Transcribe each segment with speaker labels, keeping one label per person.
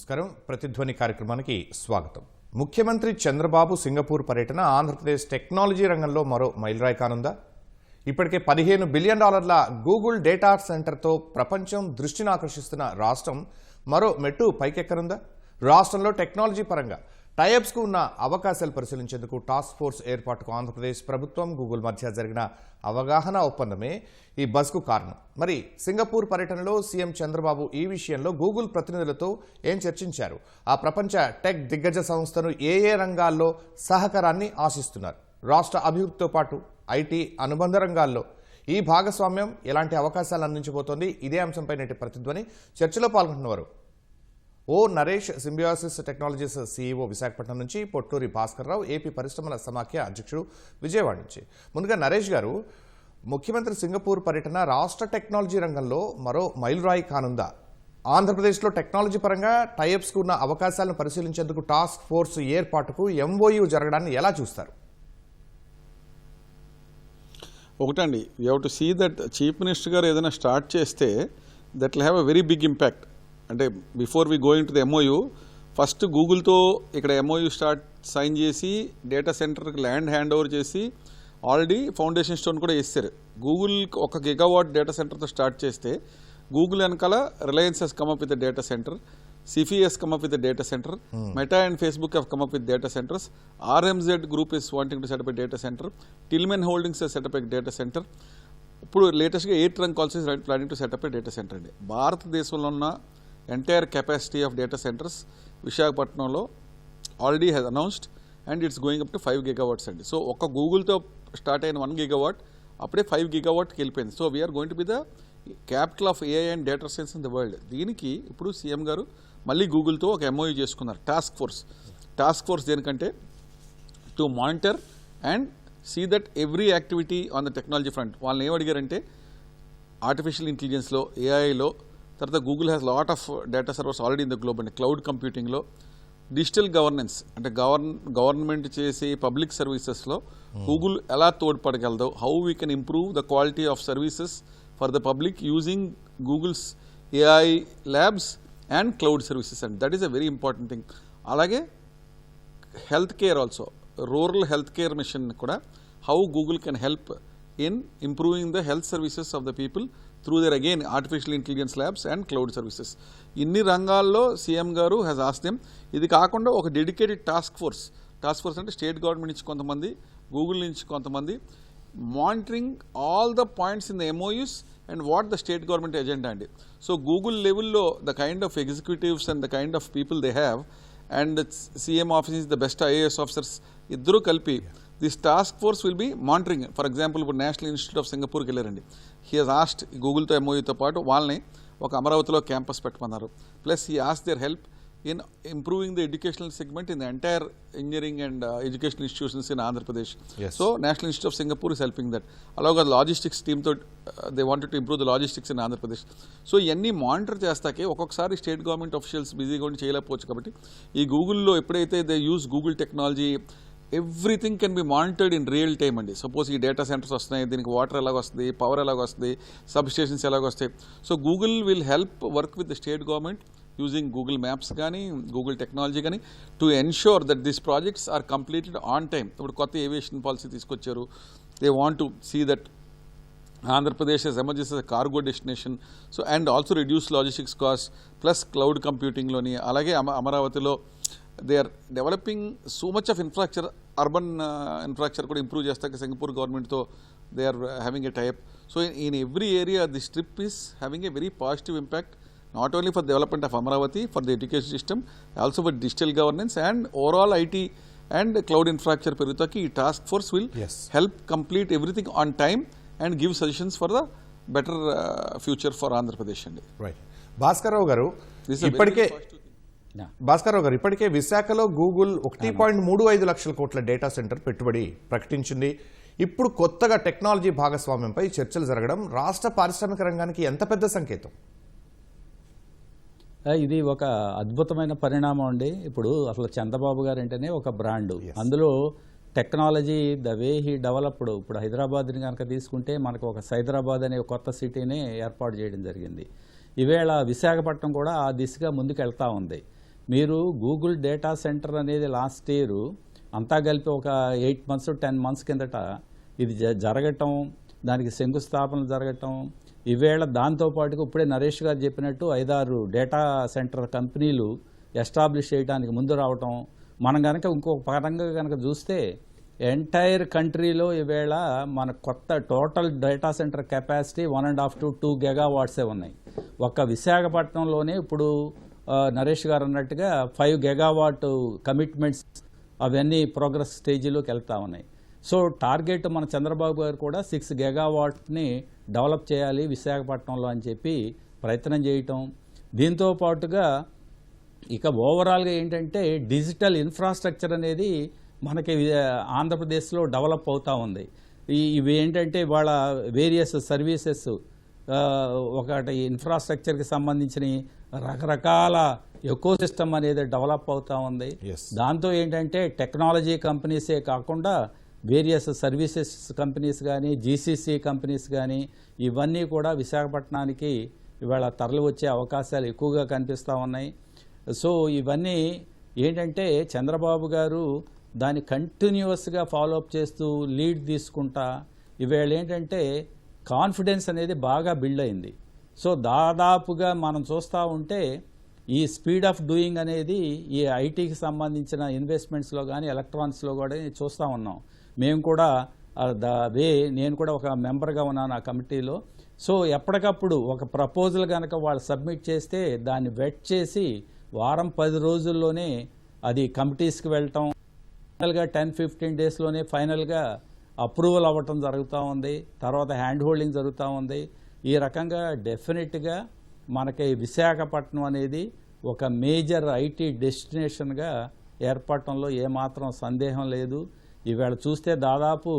Speaker 1: నమస్కారం ప్రతిధ్వని కార్యక్రమానికి స్వాగతం. ముఖ్యమంత్రి చంద్రబాబు సింగపూర్ పర్యటన ఆంధ్రప్రదేశ్ టెక్నాలజీ రంగంలో మరో మైలురాయి కానుందా? ఇప్పటికే $15 బిలియన్ గూగుల్ డేటా సెంటర్తో ప్రపంచం దృష్టిని ఆకర్షిస్తున్న రాష్ట్రం మరో మెట్టు పైకెక్కనుందా? రాష్ట్రంలో టెక్నాలజీ పరంగా టైఅప్స్కు ఉన్న అవకాశాలు పరిశీలించేందుకు టాస్క్ ఫోర్స్ ఏర్పాటుకు ఆంధ్రప్రదేశ్ ప్రభుత్వం గూగుల్ మధ్య జరిగిన అవగాహన ఒప్పందమే ఈ బస్కు కారణం. మరి సింగపూర్ పర్యటనలో సీఎం చంద్రబాబు ఈ విషయంలో గూగుల్ ప్రతినిధులతో ఏం చర్చించారు? ఆ ప్రపంచ టెక్ దిగ్గజ సంస్థను ఏ రంగాల్లో సహకారాన్ని ఆశిస్తున్నారు? రాష్ట్ర అభివృద్ధితో పాటు ఐటీ అనుబంధ రంగాల్లో ఈ భాగస్వామ్యం ఎలాంటి అవకాశాలు అందించబోతోంది? ఇదే అంశంపై నేటి ప్రతిధ్వని చర్చలో పాల్గొంటున్నవారు Naresh, Symbiosis technologies CEO Visakhapatnam నుంచి, పొట్లూరి భాస్కర్రావు, ఏపీ పరిశ్రమల సమాఖ్య అధ్యక్షుడు విజయవాడ నుంచి. ముందుగా నరేష్ గారు, ముఖ్యమంత్రి సింగపూర్ పర్యటన రాష్ట్ర టెక్నాలజీ రంగంలో మరో మైలురాయి కానుందా? ఆంధ్రప్రదేశ్లో టెక్నాలజీ పరంగా టైఅప్స్కు ఉన్న అవకాశాలను పరిశీలించేందుకు టాస్క్ ఫోర్స్ ఏర్పాటుకు ఎంఓయూ జరగడాన్ని ఎలా చూస్తారు?
Speaker 2: ఒకటండి, you have to see that chief minister గారు ఏదైనా స్టార్ట్ చేస్తే that will have a very big impact. అంటే before we going to the MoU, first గూగుల్తో ఇక్కడ ఎంఓయూ సైన్ చేసి డేటా సెంటర్కి ల్యాండ్ హ్యాండ్ ఓవర్ చేసి ఆల్రెడీ ఫౌండేషన్ స్టోన్ కూడా వేస్తారు. గూగుల్ 1 గిగావాట్ డేటా సెంటర్తో స్టార్ట్ చేస్తే గూగుల్ వెనకాల Reliance has come up with the data centre, Sify has come up with the data centre, Meta and Facebook have come up with data centres, RMZ group is wanting to set up a data centre, Tillman holdings has set up a data centre. ఇప్పుడు లేటెస్ట్గా 8 trunk calls is planning to set up a data centre అండి. భారతదేశంలో ఉన్న entire capacity of data centres విశాఖపట్నంలో already has announced and it's going up to 5 gigawatts అండి. So ఒక్క గూగుల్తో start అయిన 1 gigawatt అప్పుడే 5 gigawattకి వెళ్ళిపోయింది. So we're going to be the capital of AI and data science in the world. దీనికి ఇప్పుడు సీఎం గారు మళ్ళీ గూగుల్తో ఒక ఎంఓయూ చేసుకున్నారు. టాస్క్ ఫోర్స్ దేనికంటే to monitor and see that every activity on the technology front. వాళ్ళని ఏం అడిగారంటే ఆర్టిఫిషియల్ ఇంటెలిజెన్స్లో, ఏఐలో, తర్వాత Google has lot of data servers already in the globe అండి. క్లౌడ్ కంప్యూటింగ్లో, డిజిటల్ గవర్నెన్స్ అంటే గవర్నమెంట్ చేసే పబ్లిక్ సర్వీసెస్లో గూగుల్ ఎలా తోడ్పడగలదో, how we can improve the quality of services for the public using Google's AI labs and cloud services and that is a very important thing. అలాగే health care also, rural health care mission కూడా how Google can help in improving the health services of the people through their again artificial intelligence labs and cloud services. ఇన్ని రంగాల్లో CM గారు has asked them. ఇది కాకుండా ఒక dedicated task force అంటే state government నుంచి కొంతమంది, గూగుల్ నుంచి కొంతమంది, monitoring all the points in the MoUs and what the state government agenda అండి. సో గూగుల్ లెవెల్లో the kind of executives and the kind of people they have and CM office is the best IAS officers ఇద్దరు కలిపి this task force will be monitoring. For example ఇప్పుడు national institute of సింగపూర్కి వెళ్ళారండి. He has asked గూగుల్తో ఎంఓయూతో పాటు వాళ్ళని ఒక అమరావతిలో campus పెట్టమన్నారు. Plus he asked their help in improving the educational segment in the entire engineering and educational institutions in Andhra Pradesh. So national institute of Singapore is helping that. అలాగే logistics టీమ్తో they wanted to improve the logistics in Andhra Pradesh. So ఇవన్నీ monitor చేస్తాకే ఒక్కొక్కసారి state government officials బిజీగా ఉండి చేయలేకపోవచ్చు. కాబట్టి ఈ గూగుల్లో ఎప్పుడైతే they use Google technology, everything can be monitored in real time అండి. సపోజ్ ఈ డేటా సెంటర్స్ వస్తున్నాయి, దీనికి వాటర్ ఎలాగ వస్తుంది, పవర్ ఎలాగ వస్తుంది, సబ్ స్టేషన్స్ ఎలాగ వస్తాయి. So Google will help work with the state government using Google Maps కానీ, గూగుల్ టెక్నాలజీ కానీ to ensure that these projects are completed on time. ఇప్పుడు కొత్త ఏవియేషన్ పాలసీ తీసుకొచ్చారు. They want to see that Andhra Pradesh has emerged as a cargo destination. So and also reduce logistics costs plus cloud computingలోని, అలాగే అమరావతిలో they are developing so much of infrastructure, urban infrastructure కూడా improve చేస్తాక Singapore గవర్నమెంట్తో they are having a type. So in every area this trip is having a very positive impact not only for development of Amaravati, for the education system, also for digital governance and overall IT and cloud infrastructure పెరుగుతాకి ఈ task force will help complete everything on time and give suggestions for the better future for Andhra Pradesh అండి.
Speaker 1: భాస్కర్రావు గారు, ఇప్పటికే విశాఖలో Google 1.35 లక్షల కోట్ల data centre పెట్టుబడి ప్రకటించింది. ఇప్పుడు కొత్తగా టెక్నాలజీ భాగస్వామ్యంపై చర్చలు జరగడం రాష్ట్ర పారిశ్రామిక రంగానికి ఎంత పెద్ద సంకేతం?
Speaker 3: ఇది ఒక అద్భుతమైన పరిణామం అండి. ఇప్పుడు అసలు చంద్రబాబు గారు అంటేనే ఒక బ్రాండ్. అందులో technology the way he developed. ఇప్పుడు హైదరాబాద్ని కనుక తీసుకుంటే మనకు ఒక సైదరాబాద్ అనే కొత్త సిటీని ఏర్పాటు చేయడం జరిగింది. ఈవేళ విశాఖపట్నం కూడా ఆ దిశగా ముందుకు వెళ్తూ ఉంది. మీరు గూగుల్ డేటా సెంటర్ అనేది లాస్ట్ ఇయర్ అంతా కలిపి ఒక 8 months 10 months కిందట ఇది జరగటం, దానికి శంకుస్థాపన జరగటం, ఈవేళ దాంతోపాటుగా ఇప్పుడే నరేష్ గారు చెప్పినట్టు 5-6 డేటా సెంటర్ కంపెనీలు ఎస్టాబ్లిష్ చేయడానికి ముందు రావటం, మనం కనుక ఇంకొక పరంగా కనుక చూస్తే ఎంటైర్ కంట్రీలో ఈవేళ మన కొత్త total data centre capacity 1.5 to 2 gigawatts ఉన్నాయి. ఒక్క విశాఖపట్నంలోనే ఇప్పుడు నరేష్ గారు అన్నట్టుగా 5 gigawatt కమిట్మెంట్స్ అవన్నీ ప్రోగ్రెస్ స్టేజీలోకి వెళ్తా ఉన్నాయి. సో టార్గెట్ మన చంద్రబాబు గారు కూడా 6 gigawattని డెవలప్ చేయాలి విశాఖపట్నంలో అని చెప్పి ప్రయత్నం చేయటం. దీంతో పాటుగా ఇక ఓవరాల్గా ఏంటంటే డిజిటల్ ఇన్ఫ్రాస్ట్రక్చర్ అనేది మనకి ఆంధ్రప్రదేశ్లో డెవలప్ అవుతూ ఉంది. ఇవి ఏంటంటే వాళ్ళ వేరియస్ సర్వీసెస్, ఒకటి ఇన్ఫ్రాస్ట్రక్చర్కి సంబంధించిన రకరకాల ఎకోసిస్టమ్ అనేది డెవలప్ అవుతూ ఉంది. దాంతో ఏంటంటే టెక్నాలజీ కంపెనీసే కాకుండా వేరియస్ సర్వీసెస్ కంపెనీస్ కానీ, జీసీసీ కంపెనీస్ కానీ ఇవన్నీ కూడా విశాఖపట్నానికి ఇవాళ తరలి వచ్చే అవకాశాలు ఎక్కువగా కనిపిస్తూ ఉన్నాయి. సో ఇవన్నీ ఏంటంటే చంద్రబాబు గారు దాన్ని కంటిన్యూస్గా ఫాలోఅప్ చేస్తూ లీడ్ తీసుకుంటా ఇవాళ ఏంటంటే కాన్ఫిడెన్స్ అనేది బాగా బిల్డ్ అయింది. సో దాదాపుగా మనం చూస్తూ ఉంటే ఈ స్పీడ్ ఆఫ్ డూయింగ్ అనేది ఈ ఐటీకి సంబంధించిన ఇన్వెస్ట్మెంట్స్లో కానీ ఎలక్ట్రానిక్స్లో కూడా చూస్తూ ఉన్నాం. మేము కూడా నేను కూడా ఒక మెంబర్గా ఉన్నాను ఆ కమిటీలో. సో ఎప్పటికప్పుడు ఒక ప్రపోజల్ కనుక వాళ్ళు సబ్మిట్ చేస్తే దాన్ని వెట్ చేసి 10 రోజుల్లోనే అది కమిటీస్కి వెళ్ళటం, ఫైనల్గా 10-15 డేస్లోనే ఫైనల్గా అప్రూవల్ అవ్వటం జరుగుతూ ఉంది. తర్వాత హ్యాండ్ హోల్డింగ్ జరుగుతూ ఉంది. ఈ రకంగా డెఫినెట్గా మనకి విశాఖపట్నం అనేది ఒక మేజర్ ఐటీ డెస్టినేషన్గా ఏర్పడటంలో ఏమాత్రం సందేహం లేదు. ఈవేళ చూస్తే దాదాపు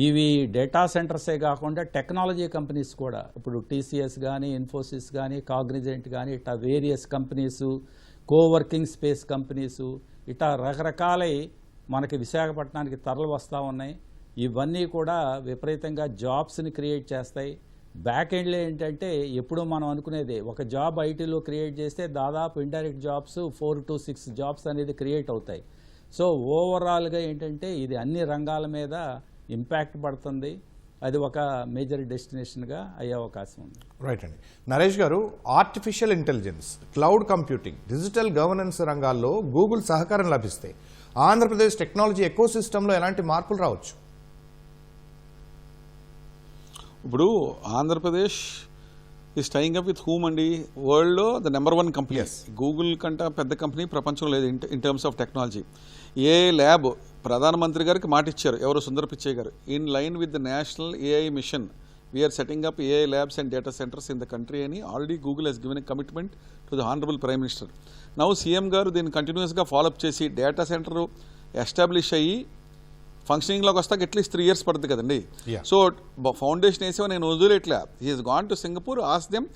Speaker 3: ఇవి డేటా సెంటర్సే కాకుండా టెక్నాలజీ కంపెనీస్ కూడా ఇప్పుడు టీసీఎస్ కానీ, ఇన్ఫోసిస్ కానీ, కాగ్నిజెంట్ కానీ ఇట్లా various companies, coworking space companies ఇట్లా రకరకాలై మనకి విశాఖపట్నానికి తరలి వస్తూ ఉన్నాయి. ఇవన్నీ కూడా విపరీతంగా జాబ్స్ని క్రియేట్ చేస్తాయి. బ్యాక్ ఎండ్లో ఏంటంటే ఎప్పుడూ మనం అనుకునేది ఒక జాబ్ ఐటీలో క్రియేట్ చేస్తే దాదాపు ఇండైరెక్ట్ జాబ్స్ 4 to 6 జాబ్స్ అనేది క్రియేట్ అవుతాయి. సో ఓవరాల్గా ఏంటంటే ఇది అన్ని రంగాల మీద ఇంపాక్ట్ పడుతుంది. అది ఒక మేజర్ డెస్టినేషన్గా అయ్యే అవకాశం ఉంది.
Speaker 1: రైట్ అండి. నరేష్ గారు, artificial intelligence, cloud computing, digital governance రంగాల్లో గూగుల్ సహకారం లభిస్తే ఆంధ్రప్రదేశ్ టెక్నాలజీ ఎకోసిస్టంలో ఎలాంటి మార్పులు రావచ్చు?
Speaker 2: ఇప్పుడు Andhra Pradesh is tying up with whom అండి. వరల్డ్లో ద నెంబర్ 1 కంపెనీ. గూగుల్ కంటే పెద్ద కంపెనీ ప్రపంచంలో లేదు in terms of technology. A lab ప్రధానమంత్రి గారికి మాట ఇచ్చారు ఎవరు, సుందర్ పిచ్చే గారు, in line with the national AI mission we are setting up AI labs and data centres in the country అని already Google has given a commitment to the honourable prime minister. Now CM గారు దీన్ని కంటిన్యూస్గా follow up చేసి data centre establish అయ్యి ఫంక్షనింగ్లోకి వస్తాక at least 3 years పడుతుంది కదండి. So foundation వేసేవో నేను వదిలేట్లా. He has gone to Singapore, ask them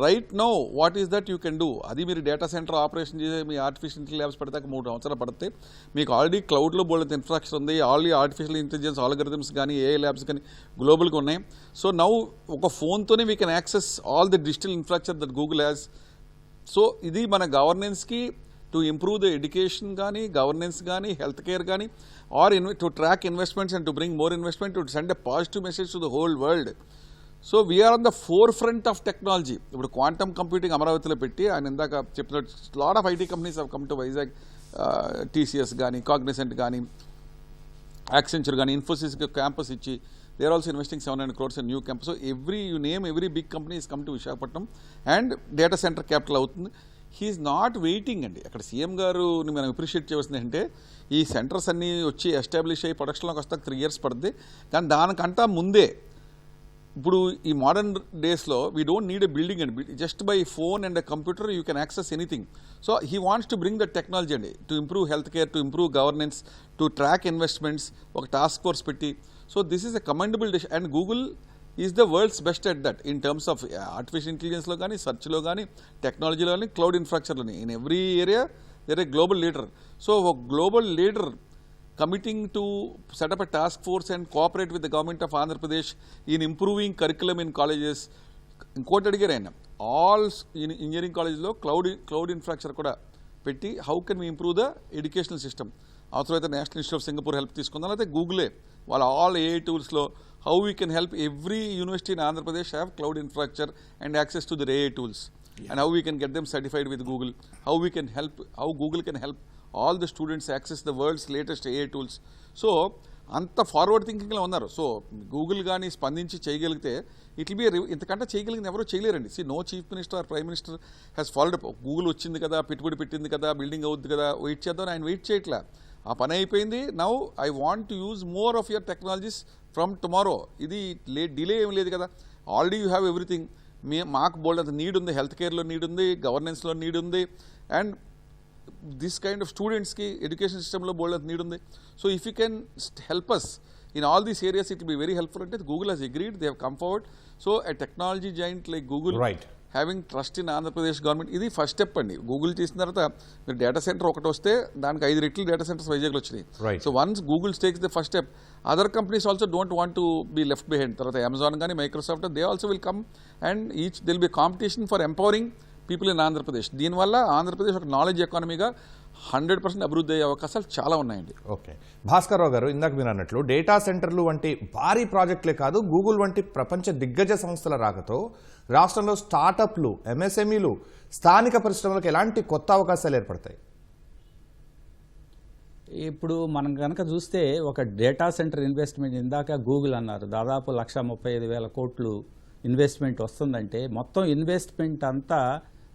Speaker 2: right now what is that you can do. అది మీరు డేటా సెంటర్ ఆపరేషన్ చేసే మీ ఆర్టిఫిషియల్ ఇంటెలిజెన్స్ పడతాక 3 సంవత్సరాలు పడితే మీకు ఆల్రెడీ క్లౌడ్లో బోల్డ్ ఇన్ఫ్రాస్ట్రక్చర్ ఉంది. ఆల్రెడీ ఆర్టిఫిషియల్ ఇంటెలిజెన్స్ ఆల్గరిథమ్స్ కానీ ఏఐ ల్యాబ్స్ కానీ గ్లోబల్గా ఉన్నాయి. సో నౌ ఒక ఫోన్తోనే we can access all the digital infrastructure that Google has. So ఇది మన గవర్నెన్స్కి టు ఇంప్రూవ్ ద ఎడ్యుకేషన్ కానీ, గవర్నెన్స్ కానీ, హెల్త్ కేర్ కానీ, or to track investments and to bring more investment, to send a positive message to the whole world. So we are on the four front of technology. ఇప్పుడు quantum computing అమరావతిలో పెట్టి ఆయన ఇందాక చెప్పినట్టు lot of IT companies have come to Vizag. TCS కానీ, Cognizant కానీ, Accenture కానీ, ఇన్ఫోసిస్కి క్యాంపస్ ఇచ్చి they are also investing 700 crores in new campus. So every big company is come to Visakhapatnam and data center capital అవుతుంది. He's not waiting అండి. అక్కడ CM గారుని మనం appreciate చేయవలసింది అంటే ఈ సెంటర్స్ అన్నీ వచ్చి ఎస్టాబ్లిష్ అయ్యి ప్రొడక్షన్లోకి వస్తాక 3 years పడుతుంది. కానీ దానికంటా ముందే ఇప్పుడు ఈ మోడర్న్ డేస్లో we don't need a building అండి. Just by phone and a computer you can access anything. So he wants to bring that technology అండి, to improve health care, to improve governance, to track investments, ఒక task force పెట్టి. So this is a commendable dish and Google is the world's best at that in terms of artificial ఇంటెలిజెన్స్లో కానీ, సర్చ్లో కానీ, టెక్నాలజీలో కానీ, cloud ఇన్ఫ్రాస్ట్రక్చర్లోని. In every area they're a global leader. So ఒక global leader committing to set up a task force and cooperate with the government of Andhra Pradesh in improving curriculum in colleges. ఇంకోటి అడిగారు ఆయన, all engineering కాలేజ్లో cloud infrastructure కూడా పెట్టి how can we improve the educational system. అవసరమైతే national institute of Singapore help తీసుకుందాం, లేకపోతే గూగులే వాళ్ళ all AI టూల్స్లో how we can help every university in Andhra Pradesh have cloud infrastructure and access to the AI tools. And how we can get them certified with Google, how we can help, how Google can help all the students access the world's latest AI tools. So అంత forward థింకింగ్లో ఉన్నారు. So Google కానీ స్పందించి చేయగలిగితే it will be, ఇంతకంటే చేయగలిగింది ఎవరో చేయలేరండి. No chief minister or prime minister has followed up. Google వచ్చింది కదా, పెట్టుబడి పెట్టింది కదా, బిల్డింగ్ అవుద్ది కదా, వెయిట్ చేద్దాం, ఆయన వెయిట్ చేయట్లా. ఆ పని అయిపోయింది. Now I want to use more of your technologies from tomorrow. ఇది డిలే ఏం లేదు కదా, ఆల్రెడీ యూ హ్యావ్ ఎవ్రీథింగ్. మాకు బోల్డ్ అంత నీడ్ ఉంది, హెల్త్ కేర్లో నీడ్ ఉంది, గవర్నెన్స్లో నీడ్ ఉంది, అండ్ దిస్ కైండ్ ఆఫ్ స్టూడెంట్స్కి ఎడ్యుకేషన్ సిస్టంలో బోల్డ్ అంత నీడ్ ఉంది. So if you can help us in all these areas it will be very helpful. అంటే Google Hess agreed, they have come forward. So a technology joint like Google having trust in Andhra Pradesh government, ఇది first step అండి. Google చేసిన తర్వాత మీరు data centre ఒకటి వస్తే దానికి 5 రెట్లు డేటా సెంటర్స్ వైజాగ్లో వచ్చినాయి. So once Google takes the first step, other companies also don't want to be left behind. తర్వాత అమెజాన్ కానీ Microsoft, they also will come and each will be competition for empowering people in Andhra Pradesh. దీనివల్ల ఆంధ్రప్రదేశ్ ఒక knowledge ఎకానమీగా 100% అభివృద్ధి అయ్యే అవకాశాలు చాలా ఉన్నాయండి.
Speaker 1: Okay, Bhaskar Rao గారు, ఇందాక మీరు అన్నట్లు డేటా సెంటర్లు వంటి భారీ ప్రాజెక్టులే కాదు, గూగుల్ వంటి ప్రపంచ దిగ్గజ సంస్థల రాకతో రాష్ట్రంలో స్టార్టప్లు, ఎంఎస్ఎంఈలు, స్థానిక పరిశ్రమలకు ఎలాంటి కొత్త అవకాశాలు ఏర్పడతాయి?
Speaker 3: ఇప్పుడు మనం కనుక చూస్తే ఒక డేటా సెంటర్ ఇన్వెస్ట్మెంట్, ఇందాక గూగుల్ అన్నారు దాదాపు 1,35,000 కోట్లు ఇన్వెస్ట్మెంట్ వస్తుందంటే, మొత్తం ఇన్వెస్ట్మెంట్ అంతా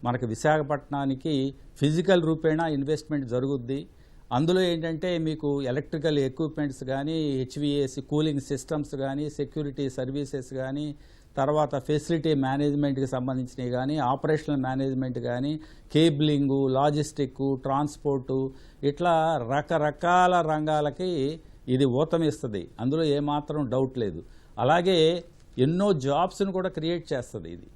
Speaker 3: మనకు విశాఖపట్నానికి ఫిజికల్ రూపేణా ఇన్వెస్ట్మెంట్ జరుగుద్ది. అందులో ఏంటంటే మీకు ఎలక్ట్రికల్ ఎక్విప్మెంట్స్ కానీ, హెచ్విఏసి కూలింగ్ సిస్టమ్స్ కానీ, సెక్యూరిటీ సర్వీసెస్ కానీ, తర్వాత ఫెసిలిటీ మేనేజ్మెంట్కి సంబంధించినవి కానీ, ఆపరేషనల్ మేనేజ్మెంట్ కానీ, కేబులింగు, లాజిస్టిక్, ట్రాన్స్పోర్టు, ఇట్లా రకరకాల రంగాలకి ఇది ఊతమిస్తుంది. అందులో ఏమాత్రం డౌట్ లేదు. అలాగే ఎన్నో జాబ్స్ని కూడా క్రియేట్ చేస్తుంది ఇది,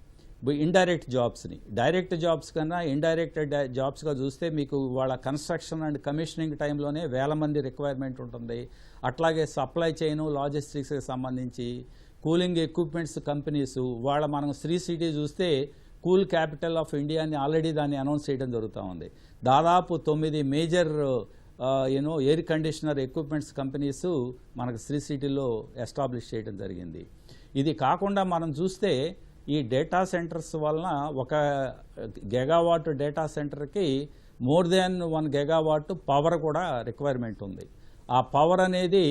Speaker 3: ఇండైరెక్ట్ జాబ్స్ని. డైరెక్ట్ జాబ్స్ కన్నా ఇండైరెక్ట్ జాబ్స్గా చూస్తే మీకు వాళ్ళ కన్స్ట్రక్షన్ అండ్ కమిషనింగ్ టైంలోనే 1000 మంది రిక్వైర్మెంట్ ఉంటుంది. అట్లాగే సప్లై చైన్, లాజిస్టిక్స్కి సంబంధించి కూలింగ్ ఎక్విప్మెంట్స్ కంపెనీస్, మనం శ్రీ సిటీ చూస్తే కూల్ క్యాపిటల్ ఆఫ్ ఇండియా అని ఆల్రెడీ దాన్ని అనౌన్స్ చేయడం జరుగుతూ ఉంది. దాదాపు 9 major air conditioner equipments companies మనకు శ్రీ సిటీలో ఎస్టాబ్లిష్ చేయడం జరిగింది. ఇది కాకుండా మనం చూస్తే ఈ డేటా సెంటర్స్ వలన 1 గెగావాట్ డేటా సెంటర్కి మోర్ దాన్ 1 గెగావాట్ పవర్ కూడా రిక్వైర్మెంట్ ఉంది. ఆ పవర్ అనేది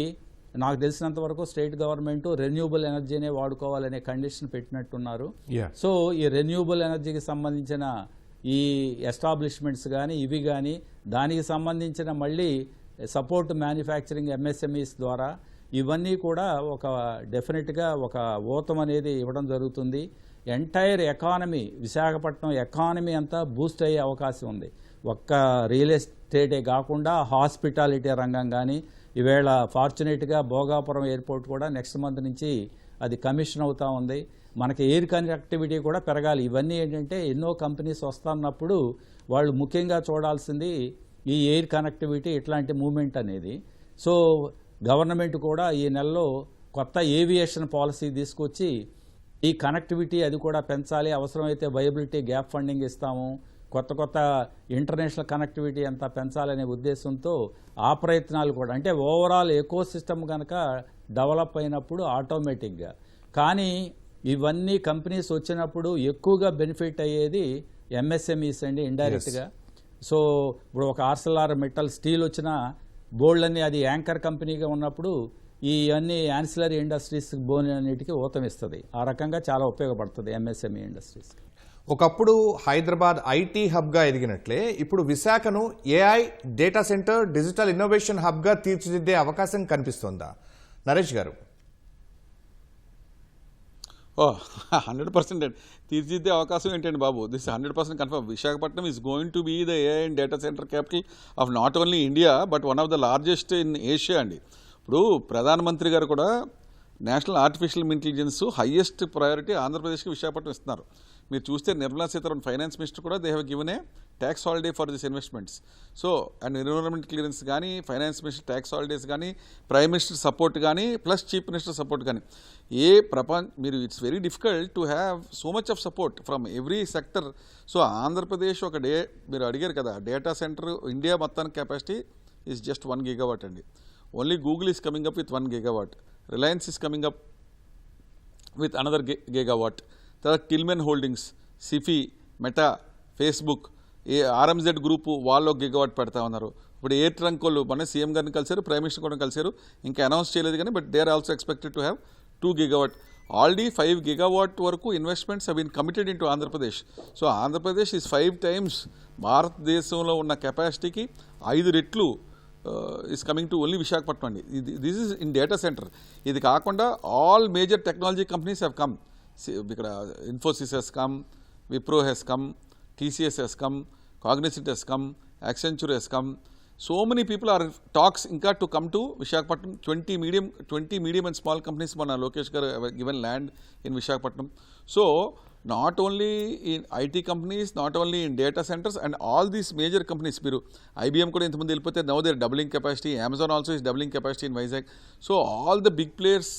Speaker 3: నాకు తెలిసినంత వరకు స్టేట్ గవర్నమెంట్ రెన్యూబుల్ ఎనర్జీనే వాడుకోవాలనే కండిషన్ పెట్టినట్టున్నారు. సో ఈ రెన్యూబుల్ ఎనర్జీకి సంబంధించిన ఈ ఎస్టాబ్లిష్మెంట్స్ కానీ ఇవి కానీ, దానికి సంబంధించిన మళ్ళీ సపోర్ట్ మ్యానుఫ్యాక్చరింగ్ ఎంఎస్ఎంఈస్ ద్వారా ఇవన్నీ కూడా ఒక డెఫినెట్గా ఒక ఊతం అనేది ఇవ్వడం జరుగుతుంది. ఎంటైర్ ఎకానమీ, విశాఖపట్నం ఎకానమీ అంతా బూస్ట్ అయ్యే అవకాశం ఉంది. ఒక్క రియల్ ఎస్టేటే కాకుండా హాస్పిటాలిటీ రంగం కానీ, ఈవేళ ఫార్చునేట్గా భోగాపురం ఎయిర్పోర్ట్ కూడా నెక్స్ట్ మంత్ నుంచి అది కమిషన్ అవుతూ ఉంది. మనకి ఎయిర్ కనెక్టివిటీ కూడా పెరగాలి. ఇవన్నీ ఏంటంటే ఎన్నో కంపెనీస్ వస్తున్నప్పుడు వాళ్ళు ముఖ్యంగా చూడాల్సింది ఈ ఎయిర్ కనెక్టివిటీ, ఇట్లాంటి మూవ్మెంట్ అనేది. సో గవర్నమెంట్ కూడా ఈ నెలలో కొత్త ఏవియేషన్ పాలసీ తీసుకొచ్చి ఈ కనెక్టివిటీ అది కూడా పెంచాలి. అవసరమైతే వైబిలిటీ గ్యాప్ ఫండింగ్ ఇస్తాము, కొత్త ఇంటర్నేషనల్ కనెక్టివిటీ అంతా పెంచాలనే ఉద్దేశంతో ఆ ప్రయత్నాలు కూడా, అంటే ఓవరాల్ ఎకో సిస్టమ్ కనుక డెవలప్ అయినప్పుడు ఆటోమేటిక్గా. కానీ ఇవన్నీ కంపెనీస్ వచ్చినప్పుడు ఎక్కువగా బెనిఫిట్ అయ్యేది ఎంఎస్ఎంఈస్ అండి, ఇండైరెక్ట్గా. సో ఇప్పుడు ఒక ఆర్సెల్ఆర్ మెటల్ స్టీల్ వచ్చిన బోల్డ్ అది యాంకర్ కంపెనీగా ఉన్నప్పుడు ఈ అన్ని యాన్సిలరీ ఇండస్ట్రీస్ అన్నిటికీ ఊతమిస్తుంది. ఆ రకంగా చాలా ఉపయోగపడుతుంది ఎంఎస్ఎంఈ ఇండస్ట్రీస్.
Speaker 1: ఒకప్పుడు హైదరాబాద్ ఐటీ హబ్గా ఎదిగినట్లే ఇప్పుడు విశాఖను AI, data centre, digital innovation హబ్గా తీర్చిదిద్దే అవకాశం కనిపిస్తోందా? నరేష్ గారు.
Speaker 2: 100% తీర్చిదిద్దే అవకాశం ఏంటండి బాబు? This 100% confirm. Visakhapatnam is going to be the AI and data center capital of not only India but one of the largest in Asia అండి. ఇప్పుడు ప్రధానమంత్రి గారు కూడా national artificial intelligence highest priority ఆంధ్రప్రదేశ్కి, విశాఖపట్నం ఇస్తున్నారు. మీరు చూస్తే నిర్మలా సీతారామన్ ఫైనాన్స్ మినిస్టర్ కూడా they have given a tax holiday for this investments. So and environment clearance కానీ, ఫైనాన్స్ మినిస్టర్ ట్యాక్స్ హాలిడేస్ కానీ, ప్రైమ్ మినిస్టర్ సపోర్ట్ కానీ, ప్లస్ చీఫ్ మినిస్టర్ సపోర్ట్ కానీ, మీరు it's very difficult to have so much of support from every sector. So Andhra Pradesh మీరు అడిగారు కదా, data centre India మొత్తానికి capacity is just 1 gigawatt అండి. Only Google is coming up with 1 gigawatt. Reliance is coming up with another gigawatt. తర్వాత టిల్మెన్ holdings, Sify, meta, Facebook, ఆర్ఎంజెడ్ group వాళ్ళు 1 gigawatt పెడతా ఉన్నారు. ఇప్పుడు ఎయిర్ ట్రంక్ వాళ్ళు మన సీఎం గారిని కలిశారు, ప్రైమ్ మినిస్టర్ కూడా కలిశారు, ఇంకా అనౌన్స్ చేయలేదు కానీ but they are also expected to have 2 gigawatt. Already 5 gigawatt వరకు investments have been committed in to Andhra Pradesh. So Andhra Pradesh is 5 times భారతదేశంలో ఉన్న కెపాసిటీకి 5 రెట్లు is coming to only Visakhapatnam అండి. This is in data centre. ఇది కాకుండా all major technology companies have come. ఇక్కడ Infosys Hess come, Wipro Hess come, TCS has come, Cognizant has come, Accenture has come. So many people are talks ఇంకా to come to Visakhapatnam. 20 medium and small companies మన లోకేష్ గారు given land in Visakhapatnam. So not only in IT companies, not only in data centers and all these major companies, మీరు IBM కూడా ఇంతమంది వెళ్ళిపోతే now they are doubling capacity. Amazon also is doubling capacity in Vizag. So all the big players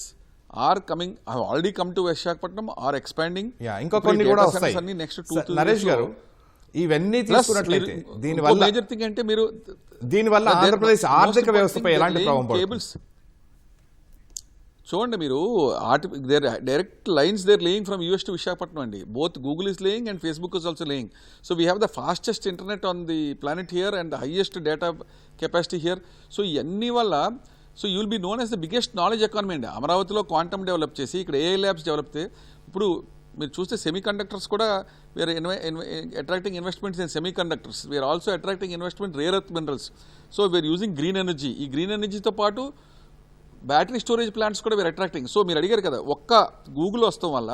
Speaker 2: are coming, have already come to Visakhapatnam, are expanding.
Speaker 1: ఇంకా కొన్ని కూడా వస్తాయి.
Speaker 2: Next 2
Speaker 1: Naresh గారు ఇవన్నీ తీసుకున్నట్లయితే దీనివల్ల
Speaker 2: మేజర్ థింగ్ అంటే మీరు
Speaker 1: దీనివల్ల ఆంధ్రప్రదేశ్ ఆర్థిక వ్యవస్థపై ఎలాంటి ప్రభావం పడుతుంది?
Speaker 2: చూడండి, మీరు direct lines there laying from US to Visakhapatnam అండి. Both Google is laying and Facebook is also laying. So we have the fastest internet on the planet here and the highest data capacity here. So ఇవన్నీ వల్ల so you will be known as the biggest knowledge economy అండి. అమరావతిలో quantum develop చేసి ఇక్కడ AI labs develop చేస్తే ఇప్పుడు మీరు చూస్తే సెమీ కండక్టర్స్ కూడా we're attracting investments in semiconductors. We're also attracting investment rare earth minerals. So we're using green energy. ఈ గ్రీన్ ఎనర్జీతో పాటు బ్యాటరీ స్టోరేజ్ ప్లాంట్స్ కూడా వీఆర్ అట్రాక్టింగ్. సో మీరు అడిగారు కదా, ఒక్క గూగుల్ వస్తాం వల్ల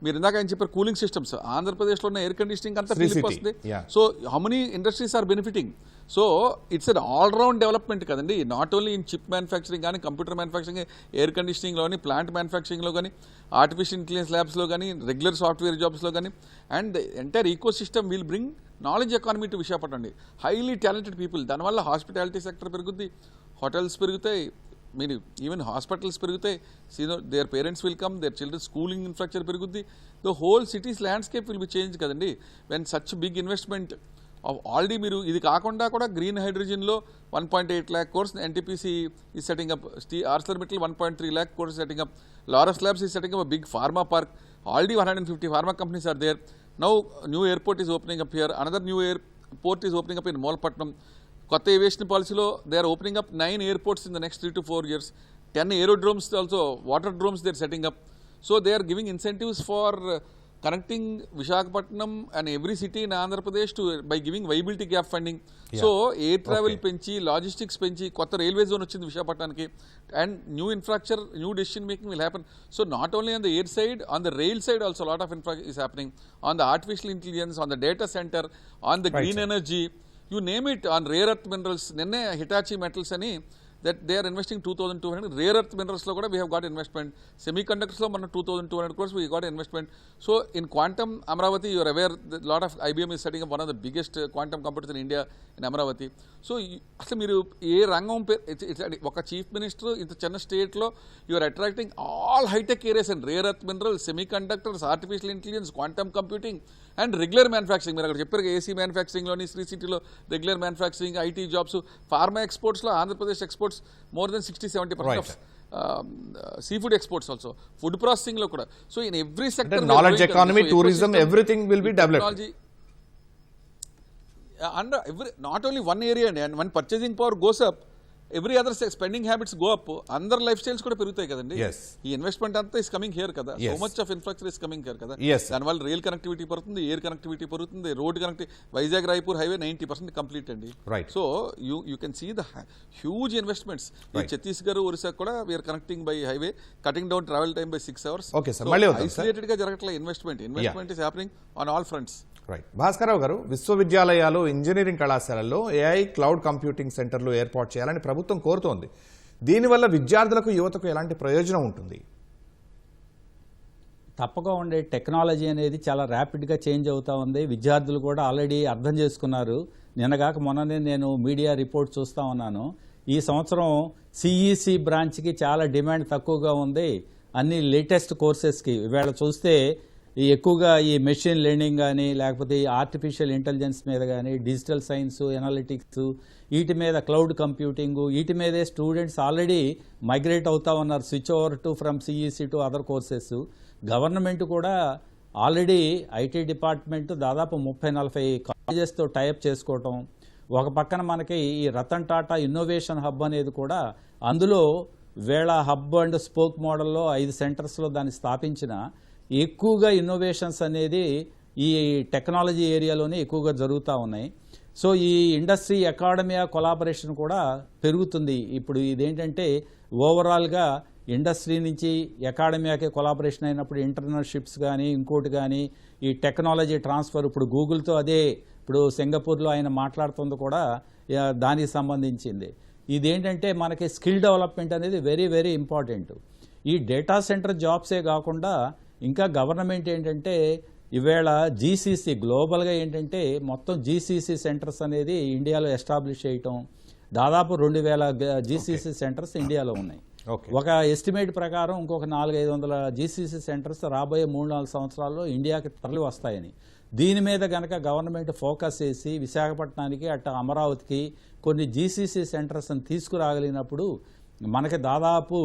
Speaker 2: మీరు ఇందాక ఆయన చెప్పారు కూలింగ్ సిస్టమ్స్, ఆంధ్రప్రదేశ్లో ఉన్న ఎయిర్ కండిషనింగ్ అంతా ఫిలిప్ వస్తుంది. So how many industries are benefiting. So it's an all round development కదండి. Not only in chip manufacturing కానీ, కంప్యూటర్ మ్యానుఫ్యాక్చరింగ్, ఎయిర్ కండిషనింగ్లో కానీ, ప్లాంట్ మ్యానుఫ్యాక్చరింగ్లో కానీ, ఆర్టిఫిషియల్ ఇంటెలిజెన్స్ ల్యాబ్స్లో కానీ, రెగ్యులర్ సాఫ్ట్వేర్ జాబ్స్లో కానీ, and entire ecosystem will bring knowledge economy to Visakhapatnam అండి. Highly talented people. దానివల్ల హాస్పిటాలిటీ సెక్టర్ పెరుగుద్ది, హోటల్స్ పెరుగుతాయి, మీరు ఈవెన్ హాస్పిటల్స్ పెరుగుతాయి. Their parents will come, their children schooling infrastructure పెరుగుద్ది. The whole cities landscape will be change కదండి when such big investment. Already మీరు ఇది కాకుండా కూడా గ్రీన్ హైడ్రోజన్లో 1.8 lakh crores NTPC is setting up, ArcelorMittal 1.3 lakh crores setting up, Laurus Labs is setting up a big pharma park. Already 150 pharma companies are there. Now new airport is opening up here, another new airport is opening up in Molpatnam. కొత్త aviation పాలసీలో they are opening up 9 airports in the next 3 to 4 years. 10 aerodromes also, water drones they are setting up. So they are giving incentives for connecting Visakhapatnam and every city in Andhra Pradesh by giving viability gap funding. Yeah. So air travel penchi, logistics penchi, kotta railway zone ochindi Visakhapatnamki, and new infrastructure, new decision making will happen. So not only on the air side, on the rail side also a lot of infrastructure is happening. On the artificial intelligence, on the data center, on the green energy, you name it, on rare earth minerals. Nenne Hitachi Metals ani that they are investing 2,200. Rare earth minerals lo kuda we have got investment. Semiconductors lo mana 2,200 crores we got investment. So in quantum Amravati, you are aware that lot of IBM is setting up one of the biggest quantum computers in India in Amravati. So aslu మీరు ఏ రంగం ఒక chief minister ఇంత చిన్న స్టేట్లో you are attracting all hitech areas and rare earth minerals, semi conductors, artificial intelligence, quantum computing and regular manufacturing. మీరు అక్కడ చెప్పారు AC మ్యానుఫ్యాక్చరింగ్లోని Shri సిటీలో regular manufacturing, IT jobs, pharma ఎక్స్పోర్ట్స్లో Andhra Pradesh exports more than 60-70% of sea food exports also, food processing లో కూడా. So in every sector
Speaker 1: knowledge economy, tourism, everything will be developed.
Speaker 2: And not only one area, and when purchasing power goes up, every other spending habits go up, అందర్ lifestyles కూడా పెరుగుతాయి కదండి. ఈ investment అంతా is coming here కదా. So much of infrastructure is coming here కదా. దానివల్ల rail connectivity పెరుగుతుంది, ఎయిర్ కనెక్టివిటీ పెరుగుతుంది, road connectivity. Vizag Raipur highway 90% complete అండి. So you can see the huge investments. ఈ ఛత్తీస్గఢ్, ఒరిస్సా కూడా we're connecting by highway, cutting down travel time by 6 hours. Isolated గా జరగట్లే investment is happening on all fronts.
Speaker 1: Right. Bhaskara Rao గారు, విశ్వవిద్యాలయాలు, engineering కళాశాలల్లో AI cloud computing సెంటర్లు ఏర్పాటు చేయాలని ప్రభుత్వం కోరుతోంది. దీనివల్ల విద్యార్థులకు, యువతకు ఎలాంటి ప్రయోజనం ఉంటుంది?
Speaker 3: తప్పగా ఉండే టెక్నాలజీ అనేది చాలా ర్యాపిడ్గా చేంజ్ అవుతూ ఉంది. విద్యార్థులు కూడా ఆల్రెడీ అర్థం చేసుకున్నారు. నిన్నగాక మొన్ననే నేను మీడియా రిపోర్ట్ చూస్తూ ఉన్నాను. ఈ సంవత్సరం సిఈసి బ్రాంచ్కి చాలా డిమాండ్ తక్కువగా ఉంది అన్ని లేటెస్ట్ కోర్సెస్కి. ఇవాళ చూస్తే ఎక్కువగా ఈ మెషిన్ లెర్నింగ్ కానీ లేకపోతే ఈ ఆర్టిఫిషియల్ ఇంటెలిజెన్స్ మీద కానీ డిజిటల్ సైన్స్ ఎనాలిటిక్స్ వీటి మీద క్లౌడ్ కంప్యూటింగ్ వీటి మీదే స్టూడెంట్స్ ఆల్రెడీ మైగ్రేట్ అవుతా ఉన్నారు, switch over to from CEC to other courses. Government కూడా ఆల్రెడీ ఐటీ డిపార్ట్మెంట్ దాదాపు 30-40 కాలేజెస్తో టైఅప్ చేసుకోవటం. ఒక పక్కన మనకి ఈ రతన్ టాటా ఇన్నోవేషన్ హబ్ అనేది కూడా అందులో వేళ హబ్ అండ్ స్పోక్ మోడల్లో 5 సెంటర్స్లో దాన్ని స్థాపించిన ఎక్కువగా ఇన్నోవేషన్స్ అనేది ఈ టెక్నాలజీ ఏరియాలోనే ఎక్కువగా జరుగుతూ ఉన్నాయి. సో ఈ ఇండస్ట్రీ అకాడమియా కొలాబరేషన్ కూడా పెరుగుతుంది. ఇప్పుడు ఇదేంటంటే ఓవరాల్గా ఇండస్ట్రీ నుంచి అకాడమియాకి కొలాబరేషన్ అయినప్పుడు ఇంటర్న్షిప్స్ కానీ ఇంకోటి కానీ ఈ టెక్నాలజీ ట్రాన్స్ఫర్ ఇప్పుడు గూగుల్తో అదే ఇప్పుడు సింగపూర్లో ఆయన మాట్లాడుతుంది కూడా దానికి సంబంధించింది. ఇదేంటంటే మనకి స్కిల్ డెవలప్మెంట్ అనేది వెరీ వెరీ ఇంపార్టెంట్. ఈ డేటా సెంటర్ జాబ్సే కాకుండా ఇంకా గవర్నమెంట్ ఏంటంటే ఈవేళ జీసీసీ గ్లోబల్గా ఏంటంటే మొత్తం జీసీసీ సెంటర్స్ అనేది ఇండియాలో ఎస్టాబ్లిష్ చేయటం. దాదాపు 2000 జీసీసీ సెంటర్స్ ఇండియాలో ఉన్నాయి. ఒక ఎస్టిమేట్ ప్రకారం ఇంకొక 400-500 జీసీసీ సెంటర్స్ రాబోయే 3-4 సంవత్సరాల్లో ఇండియాకి తరలి వస్తాయని. దీని మీద గనక గవర్నమెంట్ ఫోకస్ చేసి విశాఖపట్నానికి అటు అమరావతికి కొన్ని జీసీసీ సెంటర్స్ని తీసుకురాగలిగినప్పుడు మనకి దాదాపు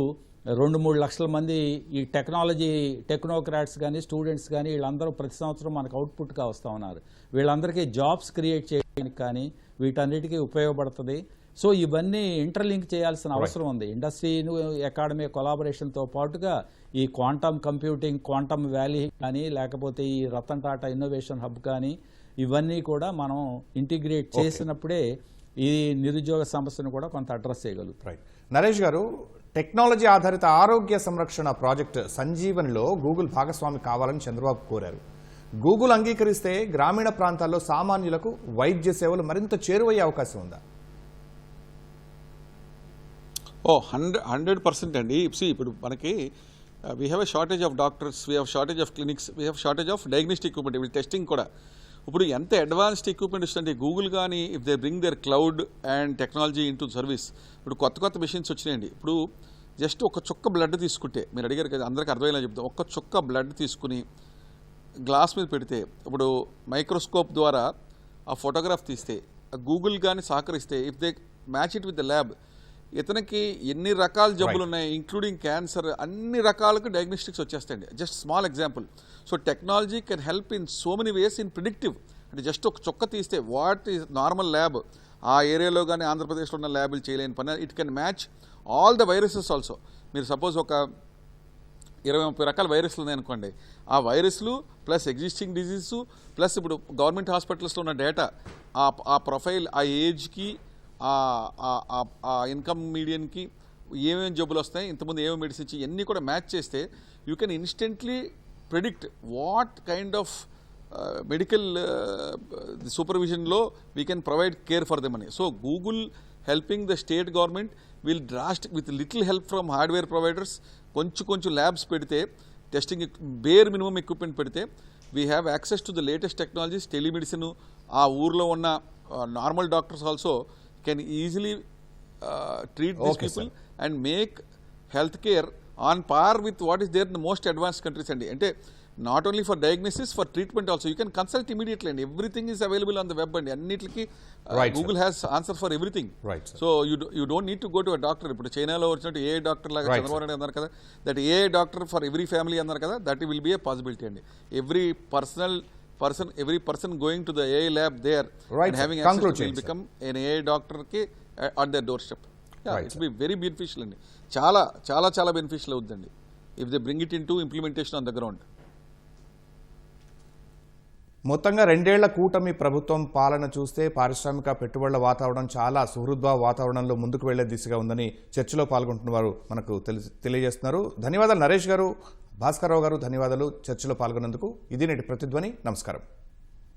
Speaker 3: 2-3 లక్షల మంది ఈ టెక్నాలజీ టెక్నోక్రాట్స్ కానీ స్టూడెంట్స్ కానీ వీళ్ళందరూ ప్రతి సంవత్సరం మనకు అవుట్పుట్గా వస్తూ ఉన్నారు. వీళ్ళందరికీ జాబ్స్ క్రియేట్ చేయడానికి కానీ వీటన్నిటికీ ఉపయోగపడుతుంది. సో ఇవన్నీ ఇంటర్లింక్ చేయాల్సిన అవసరం ఉంది. ఇండస్ట్రీను అకాడమీ కొలాబరేషన్తో పాటుగా ఈ క్వాంటమ్ కంప్యూటింగ్, క్వాంటమ్ వ్యాలీ కానీ లేకపోతే ఈ రతన్ టాటా ఇన్నోవేషన్ హబ్ కానీ ఇవన్నీ కూడా మనం ఇంటిగ్రేట్ చేసినప్పుడే ఈ నిరుద్యోగ సమస్యను కూడా కొంత అడ్రస్ చేయగలుగుతాం.
Speaker 1: రైట్. నరేష్ గారు, టెక్నాలజీ ఆధారిత ఆరోగ్య సంరక్షణ ప్రాజెక్ట్ సంజీవనిలో గూగుల్ భాగస్వామి కావాలని చంద్రబాబు కోరారు. గూగుల్ అంగీకరిస్తే గ్రామీణ ప్రాంతాల్లో సామాన్యులకు వైద్య సేవలు మరింత చేరువయ్యే అవకాశం ఉందా?
Speaker 2: 100% అండి. ఇప్పుడు మనకి we have a shortage of doctors, we have shortage of clinics, we have shortage of diagnostic equipment, ఇప్పుడు టెస్టింగ్ కూడా. ఇప్పుడు ఎంత అడ్వాన్స్డ్ ఎక్విప్మెంట్ వస్తుంటే గూగుల్ కానీ if they bring there cloud and technology in to service. ఇప్పుడు కొత్త machines వచ్చినాయండి. ఇప్పుడు జస్ట్ ఒక చుక్క బ్లడ్ తీసుకుంటే, మీరు అడిగారు కదా, అందరికీ అర్థమయ్యేలా చెప్తాం. ఒక్క చుక్క బ్లడ్ తీసుకుని గ్లాస్ మీద పెడితే ఇప్పుడు మైక్రోస్కోప్ ద్వారా ఆ ఫోటోగ్రాఫ్ తీస్తే గూగుల్ కానీ సహకరిస్తే if they match it with the lab, ఇతనికి ఎన్ని రకాల జబ్బులు ఉన్నాయి ఇంక్లూడింగ్ క్యాన్సర్ అన్ని రకాలకు డయాగ్నోస్టిక్స్ వచ్చేస్తాయండి. Just small example. So technology can help in so many ways in predictive. అంటే జస్ట్ ఒక చొక్క తీస్తే వాట్ ఈస్ నార్మల్ ల్యాబ్ ఆ ఏరియాలో కానీ ఆంధ్రప్రదేశ్లో ఉన్న ల్యాబులు చేయలేని పని, it can match all the viruses also. మీరు సపోజ్ ఒక 20-30 రకాల వైరస్లు ఉన్నాయనుకోండి, ఆ వైరస్లు ప్లస్ ఎగ్జిస్టింగ్ డిజీజెస్ ప్లస్ ఇప్పుడు గవర్నమెంట్ హాస్పిటల్స్లో ఉన్న డేటా, ఆ ప్రొఫైల్, ఆ ఏజ్కి, ఆ ఇన్కమ్ మీడియన్కి ఏమేమి జబ్బులు వస్తాయి, ఇంతకుముందు ఏమేమి మెడిసిన్స్, ఇవన్నీ కూడా మ్యాచ్ చేస్తే you can instantly predict what kind of medical సూపర్విజన్లో we can provide care for them అని. So Google helping the state government will thrust with little help from hardware providers. కొంచెం ల్యాబ్స్ పెడితే, testing bare minimum equipment పెడితే we have access to the latest technologies. Telemedicine, ఆ ఊర్లో ఉన్న normal doctors also can easily treat these people and make healthcare on par with what is there in the most advanced countries. And not only for diagnosis, for treatment also. You can consult immediately and everything is available on the web and annitiki Google has answer for everything.
Speaker 1: Right, sir.
Speaker 2: So you don't need to go to a doctor. Ippudu China lo vachinattu AI doctor laga Chandrababu Naidu annaru kada, that AI doctor for every family annaru kada, that will be a possibility. And every person going to the AI lab there and having access will become an AI doctor on their doorstep. It will be very beneficial and చాలా beneficial అవుతుందండి if they bring it into implementation on the ground.
Speaker 1: మొత్తంగా 2 ఏళ్ల కూటమి ప్రభుత్వం పాలన చూస్తే పారిశ్రామిక పెట్టుబడుల వాతావరణం చాలా సుహృద్భావ వాతావరణంలో ముందుకు వెళ్లే దిశగా ఉందని చర్చలో పాల్గొంటున్న వారు మనకు తెలియజేస్తున్నారు. ధన్యవాదాలు నరేష్ గారు, భాస్కర్రావు గారు, ధన్యవాదాలు చర్చలో పాల్గొన్నందుకు. ఇది నేటి ప్రతిధ్వని. నమస్కారం.